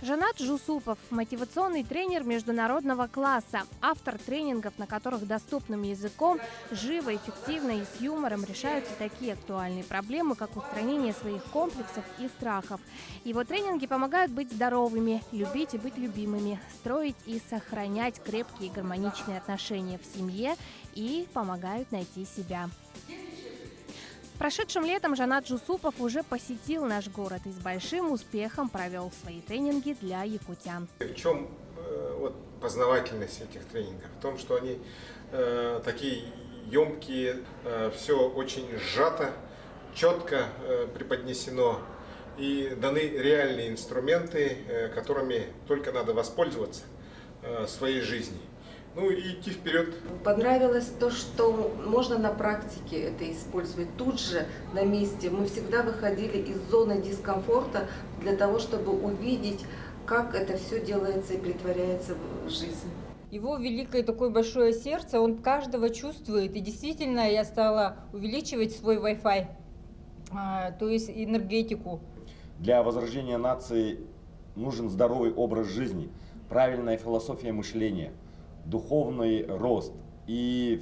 Жанат Жусупов – мотивационный тренер международного класса, автор тренингов, на которых доступным языком, живо, эффективно и с юмором решаются такие актуальные проблемы, как устранение своих комплексов и страхов. Его тренинги помогают быть здоровыми, любить и быть любимыми, строить и сохранять крепкие и гармоничные отношения в семье и помогают найти себя. Прошедшим летом Жанат Жусупов уже посетил наш город и с большим успехом провел свои тренинги для якутян. В чем познавательность этих тренингов? В том, что они такие емкие, все очень сжато, четко преподнесено и даны реальные инструменты, которыми только надо воспользоваться в своей жизни. Ну и идти вперед. Понравилось то, что можно на практике это использовать тут же, на месте. Мы всегда выходили из зоны дискомфорта для того, чтобы увидеть, как это все делается и притворяется в жизнь. Его великое такое большое сердце, он каждого чувствует. И действительно я стала увеличивать свой Wi-Fi, то есть энергетику. Для возрождения нации нужен здоровый образ жизни, правильная философия мышления, духовный рост. И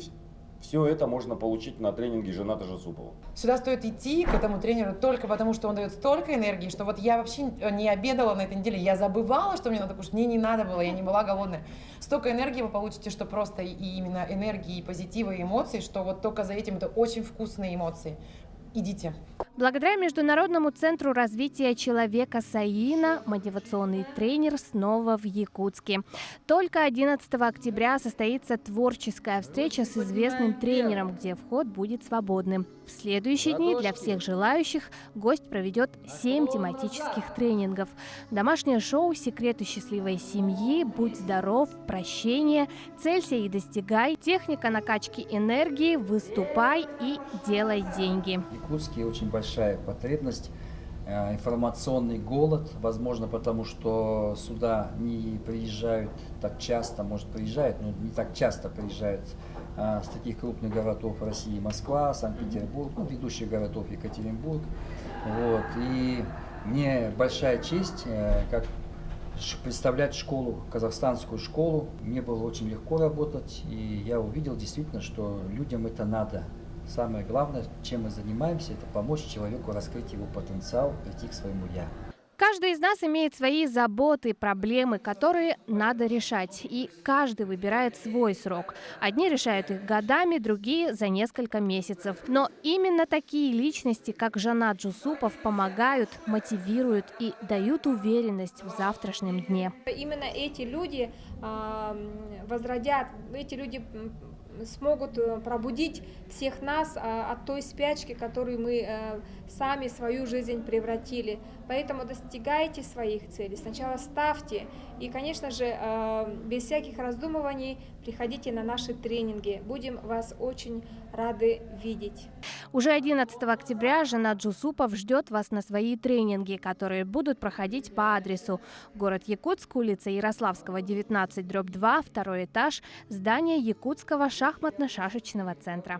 все это можно получить на тренинге Жаната Жусупова. Сюда стоит идти, к этому тренеру, только потому, что он дает столько энергии, что вот я вообще не обедала на этой неделе, я забывала, что мне надо кушать, мне не надо было, я не была голодная. Столько энергии вы получите, что просто и именно энергии, и позитива, и эмоций, что вот только за этим это очень вкусные эмоции. Идите. Благодаря Международному центру развития человека САИНа мотивационный тренер снова в Якутске. Только 11 октября состоится творческая встреча с известным тренером, где вход будет свободным. В следующие дни для всех желающих гость проведет 7 тематических тренингов. Домашнее шоу «Секреты счастливой семьи», «Будь здоров», «Прощение», «Целься и достигай», техника накачки энергии, «Выступай» и «Делай деньги». В Якутске очень большая потребность, информационный голод, возможно, потому что сюда не приезжают так часто, может приезжают, но не так часто приезжают с таких крупных городов России: Москва, Санкт-Петербург, ведущих городов Екатеринбург. Вот. И мне большая честь, как представлять школу, казахстанскую школу. Мне было очень легко работать, и я увидел действительно, что людям это надо. Самое главное, чем мы занимаемся, это помочь человеку раскрыть его потенциал, прийти к своему «я». Каждый из нас имеет свои заботы, проблемы, которые надо решать. И каждый выбирает свой срок. Одни решают их годами, другие за несколько месяцев. Но именно такие личности, как Жанат Жусупов, помогают, мотивируют и дают уверенность в завтрашнем дне. Именно эти люди возродят, эти люди смогут пробудить всех нас от той спячки, которую мы сами свою жизнь превратили. Поэтому достигайте своих целей. Сначала ставьте и, конечно же, без всяких раздумываний приходите на наши тренинги. Будем вас очень рады видеть. Уже 11 октября Жанат Жусупов ждет вас на свои тренинги, которые будут проходить по адресу: город Якутск, улица Ярославского, 19/2, 2 этаж, здание Якутского шахматно-шашечного центра.